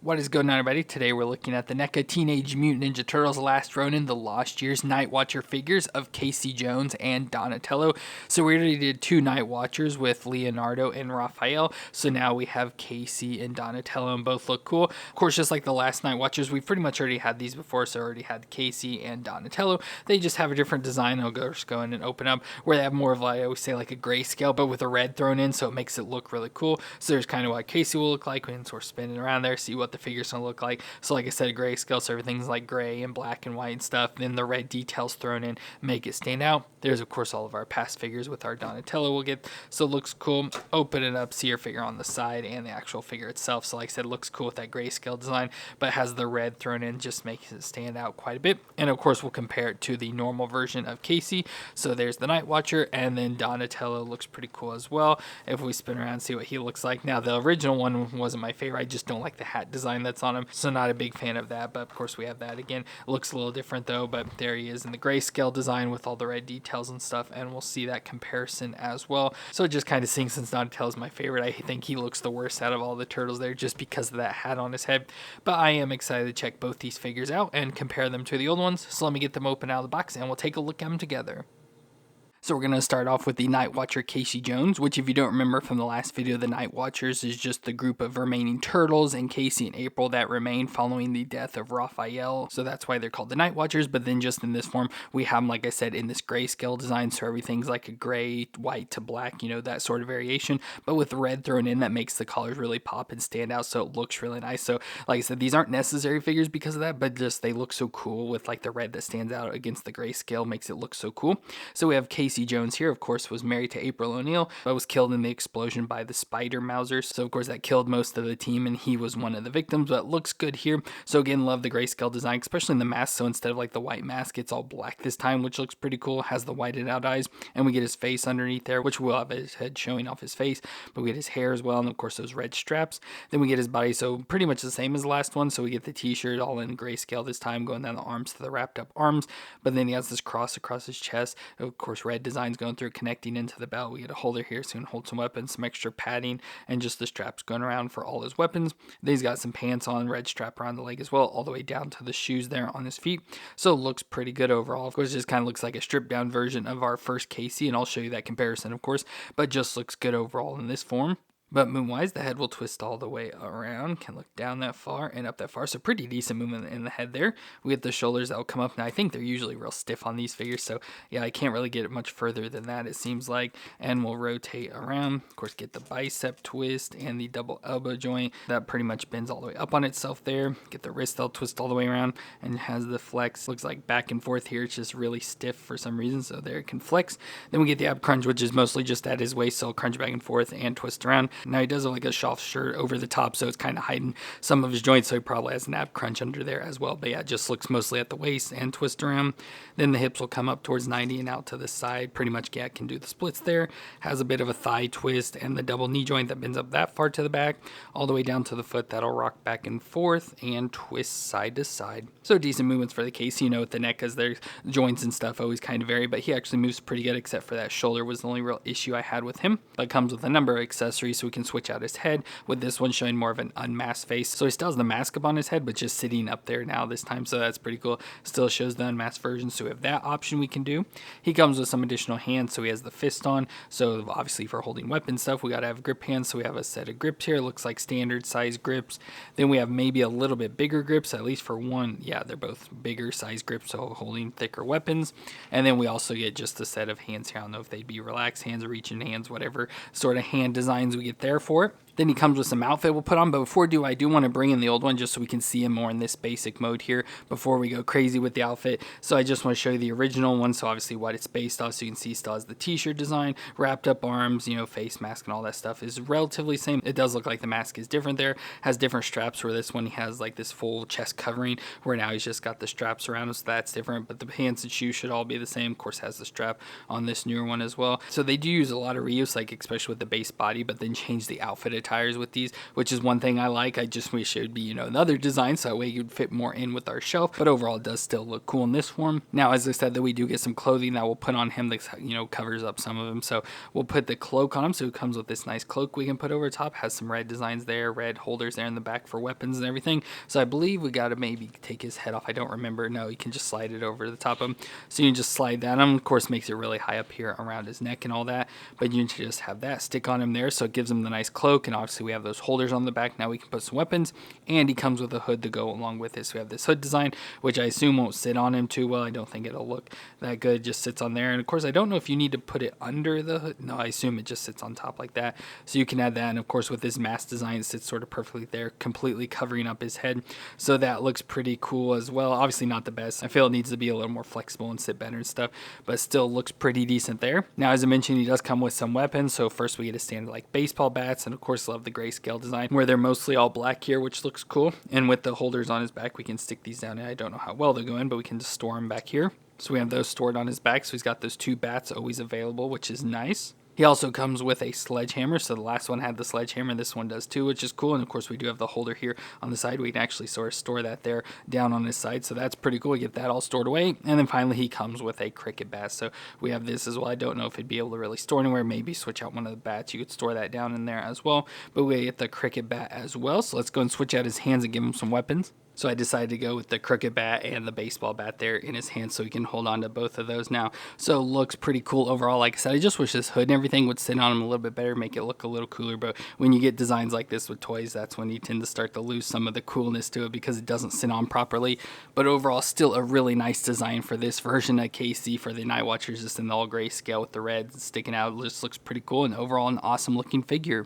What is going on, everybody? Today we're looking at the NECA Teenage Mutant Ninja Turtles Last Ronin, the Lost Years Nightwatcher figures of Casey Jones and Donatello. So we already did two Nightwatchers with Leonardo and Raphael. So now we have Casey and Donatello, and both look cool. Of course, just like the last Nightwatchers, we've pretty much already had these before. So already had Casey and Donatello. They just have a different design. I'll just go in and open up where they have more of, like, I always say, like a grayscale, but with a red thrown in, so it makes it look really cool. So there's kind of what Casey will look like when we're spinning around there, see what the figure's gonna look like. So like I said, grayscale, so everything's like gray and black and white and stuff. Then the red details thrown in make it stand out. There's of course all of our past figures with our Donatello we'll get, so it looks cool. Open it up, see your figure on the side and the actual figure itself. So like I said, it looks cool with that grayscale design, but has the red thrown in, just makes it stand out quite a bit. And of course we'll compare it to the normal version of Casey. So there's the Nightwatcher, and then Donatello looks pretty cool as well. If we spin around and see what he looks like. Now the original one wasn't my favorite. I just don't like the hat design that's on him, so not a big fan of that. But of course we have that again. It looks a little different though, but there he is in the grayscale design with all the red details and stuff, and we'll see that comparison as well. So just kind of seeing, since Donatello's my favorite, I think he looks the worst out of all the turtles there just because of that hat on his head. But I am excited to check both these figures out and compare them to the old ones. So let me get them open out of the box and we'll take a look at them together. So we're going to start off with the Nightwatcher Casey Jones, which if you don't remember from the last video, the Nightwatchers is just the group of remaining turtles and Casey and April that remain following the death of Raphael. So that's why they're called the Nightwatchers. But then just in this form, we have them, like I said, in this grayscale design. So everything's like a gray, white to black, you know, that sort of variation. But with red thrown in, that makes the colors really pop and stand out. So it looks really nice. So like I said, these aren't necessary figures because of that, but just they look so cool with like the red that stands out against the grayscale, makes it look so cool. So we have Casey Jones here, of course, was married to April O'Neil, but was killed in the explosion by the Spider Mousers. So of course that killed most of the team and he was one of the victims, but it looks good here. So again, love the grayscale design, especially in the mask. So instead of like the white mask, it's all black this time, which looks pretty cool. Has the whited out eyes, and we get his face underneath there, which we'll have his head showing off his face, but we get his hair as well, and of course those red straps. Then we get his body, so pretty much the same as the last one. So we get the t-shirt all in grayscale this time, going down the arms to the wrapped up arms, but then he has this cross across his chest. Of course, red designs going through, connecting into the belt. We get a holder here so he can hold some weapons, some extra padding, and just the straps going around for all his weapons. Then he's got some pants on, red strap around the leg as well, all the way down to the shoes there on his feet. So it looks pretty good overall. Of course, it just kind of looks like a stripped down version of our first Casey, and I'll show you that comparison, of course, but just looks good overall in this form. But movement-wise, the head will twist all the way around, can look down that far and up that far, so pretty decent movement in the head there. We get the shoulders that will come up. Now, I think they're usually real stiff on these figures, so yeah, I can't really get it much further than that, it seems like. And we'll rotate around, of course, get the bicep twist and the double elbow joint. That pretty much bends all the way up on itself there. Get the wrist, they'll twist all the way around, and has the flex. Looks like back and forth here, it's just really stiff for some reason, so there it can flex. Then we get the ab crunch, which is mostly just at his waist, so I'll crunch back and forth and twist around. Now he does have like a soft shirt over the top, so it's kind of hiding some of his joints, so he probably has an ab crunch under there as well. But yeah, it just looks mostly at the waist and twist around. Then the hips will come up towards 90 and out to the side. Pretty much yeah, can do the splits there. Has a bit of a thigh twist and the double knee joint that bends up that far to the back, all the way down to the foot. That'll rock back and forth and twist side to side. So decent movements for the case. You know, with the neck, as their joints and stuff always kind of vary, but he actually moves pretty good, except for that shoulder was the only real issue I had with him. But comes with a number of accessories, so we can switch out his head, with this one showing more of an unmasked face. So he still has the mask up on his head, but just sitting up there now this time, so that's pretty cool. Still shows the unmasked version, so we have that option we can do. He comes with some additional hands, so he has the fist on, so obviously for holding weapon stuff, we gotta have grip hands, so we have a set of grips here. It looks like standard size grips. Then we have maybe a little bit bigger grips, at least for one. Yeah, they're both bigger size grips, so holding thicker weapons. And then we also get just a set of hands here. I don't know if they'd be relaxed hands or reaching hands, whatever sort of hand designs we get there for it. Then he comes with some outfit we'll put on, but before I do want to bring in the old one just so we can see him more in this basic mode here before we go crazy with the outfit. So I just want to show you the original one, so obviously what it's based off, so you can see still has the t-shirt design, wrapped up arms, you know, face mask and all that stuff is relatively same. It does look like the mask is different there, has different straps, where this one he has like this full chest covering, where now he's just got the straps around him, so that's different, but the pants and shoes should all be the same. Of course, has the strap on this newer one as well. So they do use a lot of reuse, like especially with the base body, but then change the outfit attires with these, which is one thing I like. I just wish it would be, another design, so that way you'd fit more in with our shelf, but overall it does still look cool in this form. Now, as I said, that we do get some clothing that we'll put on him that, covers up some of him. So we'll put the cloak on him, so it comes with this nice cloak we can put over top, has some red designs there, red holders there in the back for weapons and everything. So I believe we got to maybe take his head off. I don't remember. No, you can just slide it over the top of him. So you can just slide that on. Of course, makes it really high up here around his neck and all that, but you can just have that stick on him there, so it gives him the nice cloak. And obviously we have those holders on the back. Now we can put some weapons, and he comes with a hood to go along with it. So we have this hood design, which I assume won't sit on him too well. I don't think it'll look that good. It just sits on there. And of course, I don't know if you need to put it under the hood. No, I assume it just sits on top like that. So you can add that. And of course, with this mask design, it sits sort of perfectly there, completely covering up his head. So that looks pretty cool as well. Obviously not the best. I feel it needs to be a little more flexible and sit better and stuff, but still looks pretty decent there. Now, as I mentioned, he does come with some weapons. So first we get a standard like baseball bats, and of course love the grayscale design where they're mostly all black here, which looks cool. And with the holders on his back, we can stick these down. I don't know how well they go in, but we can just store them back here. So we have those stored on his back. So he's got those 2 bats always available, which is nice. He also comes with a sledgehammer, so the last one had the sledgehammer, this one does too, which is cool. And of course we do have the holder here on the side. We can actually sort of store that there down on his side, so that's pretty cool. We get that all stored away. And then finally he comes with a cricket bat, so we have this as well. I don't know if it'd be able to really store anywhere. Maybe switch out one of the bats, you could store that down in there as well, but we get the cricket bat as well. So let's go and switch out his hands and give him some weapons. So I decided to go with the cricket bat and the baseball bat there in his hand, so he can hold on to both of those now. So looks pretty cool overall. Like I said, I just wish this hood and everything would sit on him a little bit better, make it look a little cooler. But when you get designs like this with toys, that's when you tend to start to lose some of the coolness to it because it doesn't sit on properly. But overall, still a really nice design for this version of KC for the Nightwatchers, just in the all gray scale with the red sticking out. It just looks pretty cool, and overall an awesome looking figure.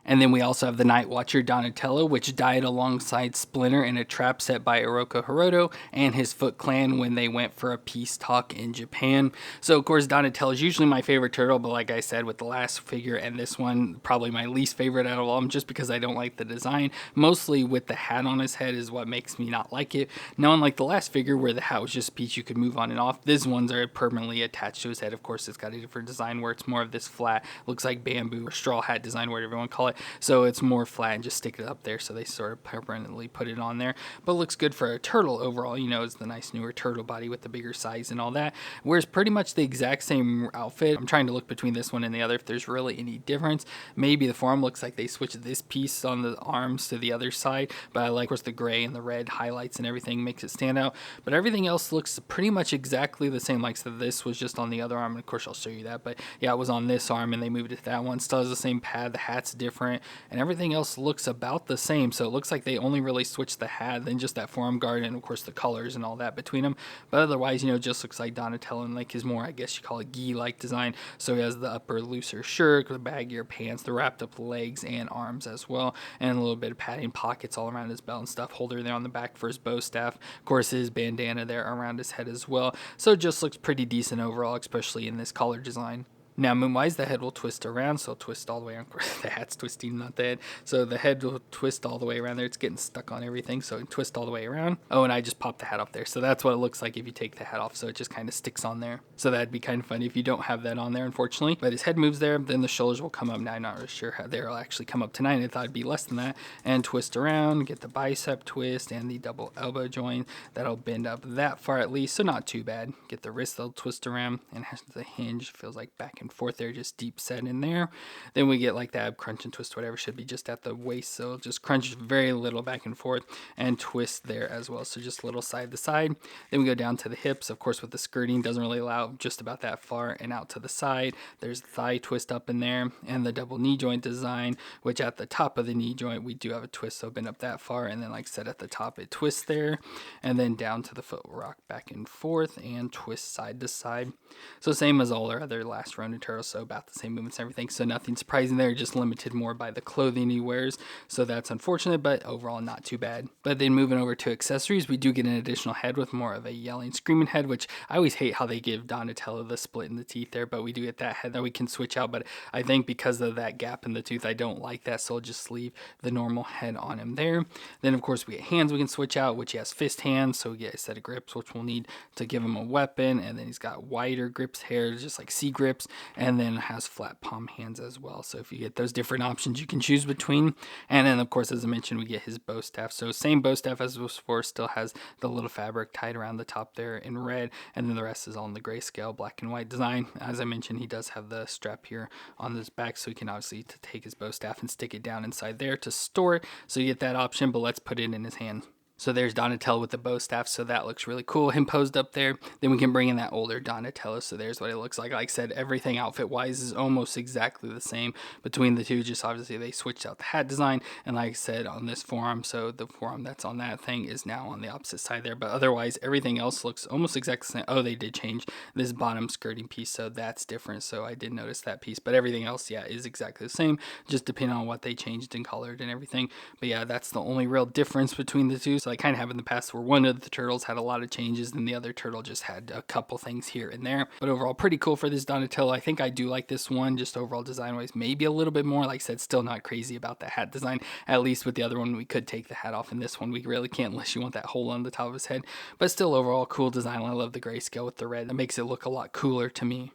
And then we also have the Nightwatcher Donatello, which died alongside Splinter in a trap set by Oroku Hiroto and his Foot Clan when they went for a peace talk in Japan. So of course Donatello is usually my favorite turtle, but like I said, with the last figure and this one, probably my least favorite out of all of them, just because I don't like the design. Mostly with the hat on his head is what makes me not like it. Now, unlike the last figure where the hat was just a piece you could move on and off, these ones are permanently attached to his head. Of course, it's got a different design where it's more of this flat, looks like bamboo or straw hat design, whatever you want to call it. So it's more flat and just stick it up there, so they sort of permanently put it on there, but looks good for a turtle overall. It's the nice newer turtle body with the bigger size and all that. Wears pretty much the exact same outfit. I'm trying to look between this one and the other if there's really any difference. Maybe the forearm looks like they switched this piece on the arms to the other side, but I like, of course, the gray and the red highlights and everything makes it stand out. But everything else looks pretty much exactly the same. Like, so this was just on the other arm, and of course I'll show you that, but yeah, it was on this arm and they moved it to that one. Still has the same pad, the hat's different, and everything else looks about the same. So it looks like they only really switched the hat, then just that forearm guard, and of course the colors and all that between them. But otherwise, just looks like Donatello, and like his more, I guess you call it gi-like design. So he has the upper looser shirt, the baggier pants, the wrapped up legs and arms as well, and a little bit of padding, pockets all around his belt and stuff, holder there on the back for his bow staff, of course his bandana there around his head as well. So it just looks pretty decent overall, especially in this collar design. Now, moon-wise, the head will twist around, so twist all the way around. The hat's twisting, not the head. So the head will twist all the way around there. It's getting stuck on everything, so it twist all the way around. Oh, and I just popped the hat off there. So that's what it looks like if you take the hat off, so it just kind of sticks on there. So that'd be kind of funny if you don't have that on there, unfortunately. But his head moves there, then the shoulders will come up. Now, I'm not really sure how they'll actually come up tonight. I thought it'd be less than that. And twist around, get the bicep twist and the double elbow joint. That'll bend up that far at least, so not too bad. Get the wrist, they'll twist around, and has the hinge, feels like back and forth there, just deep set in there. Then we get like the ab crunch and twist, whatever, should be just at the waist, so just crunch very little back and forth and twist there as well, so just little side to side. Then we go down to the hips, of course with the skirting doesn't really allow just about that far, and out to the side there's the thigh twist up in there, and the double knee joint design, which at the top of the knee joint we do have a twist, so bend up that far, and then like I said at the top it twists there, and then down to the foot rock back and forth and twist side to side. So same as all our other last Ronin turtles, so about the same movements and everything, so nothing surprising there, just limited more by the clothing he wears, so that's unfortunate, but overall not too bad. But then moving over to accessories, we do get an additional head with more of a yelling, screaming head, which I always hate how they give Donatello the split in the teeth there, but we do get that head that we can switch out, but I think because of that gap in the tooth, I don't like that, so I'll just leave the normal head on him there. Then of course we get hands we can switch out, which he has fist hands, so we get a set of grips, which we'll need to give him a weapon, and then he's got wider grips here, just like C grips, and then it has flat palm hands as well. So if you get those different options you can choose between. And then of course, as I mentioned, we get his bow staff. So same bow staff as was before, still has the little fabric tied around the top there in red, and then the rest is all in the grayscale black and white design. As I mentioned, he does have the strap here on his back, so he can obviously take his bow staff and stick it down inside there to store it. So you get that option, but let's put it in his hand. So there's Donatello with the bow staff, so that looks really cool, him posed up there. Then we can bring in that older Donatello, so there's what it looks like. Like I said, everything outfit-wise is almost exactly the same between the two, just obviously they switched out the hat design, and like I said, on this forearm, so the forearm that's on that thing is now on the opposite side there, but otherwise, everything else looks almost exactly the same. Oh, they did change this bottom skirting piece, so that's different, so I did notice that piece, but everything else, yeah, is exactly the same, just depending on what they changed and colored and everything. But yeah, that's the only real difference between the two. So I kind of have in the past where one of the turtles had a lot of changes and the other turtle just had a couple things here and there. But overall, pretty cool for this Donatello. I think I do like this one, just overall design wise, maybe a little bit more. Like I said, still not crazy about the hat design. At least with the other one, we could take the hat off. In this one, we really can't unless you want that hole on the top of his head. But still, overall, cool design. I love the grayscale with the red. That makes it look a lot cooler to me.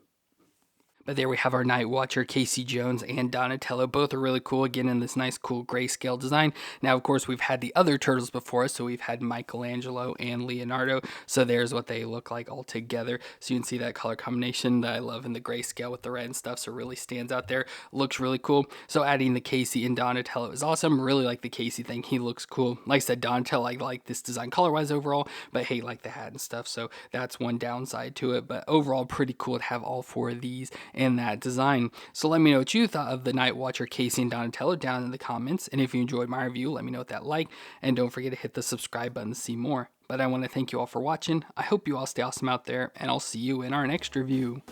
But there we have our Nightwatcher, Casey Jones, and Donatello. Both are really cool, again, in this nice, cool grayscale design. Now, of course, we've had the other turtles before us, so we've had Michelangelo and Leonardo. So there's what they look like all together. So you can see that color combination that I love in the grayscale with the red and stuff, so it really stands out there. Looks really cool. So adding the Casey and Donatello is awesome. Really like the Casey thing. He looks cool. Like I said, Donatello, I like this design color-wise overall, but hate like the hat and stuff. So that's one downside to it. But overall, pretty cool to have all four of these in that design. So let me know what you thought of the Nightwatcher, Casey, and Donatello down in the comments. And if you enjoyed my review, let me know with that like. And don't forget to hit the subscribe button to see more. But I want to thank you all for watching. I hope you all stay awesome out there, and I'll see you in our next review.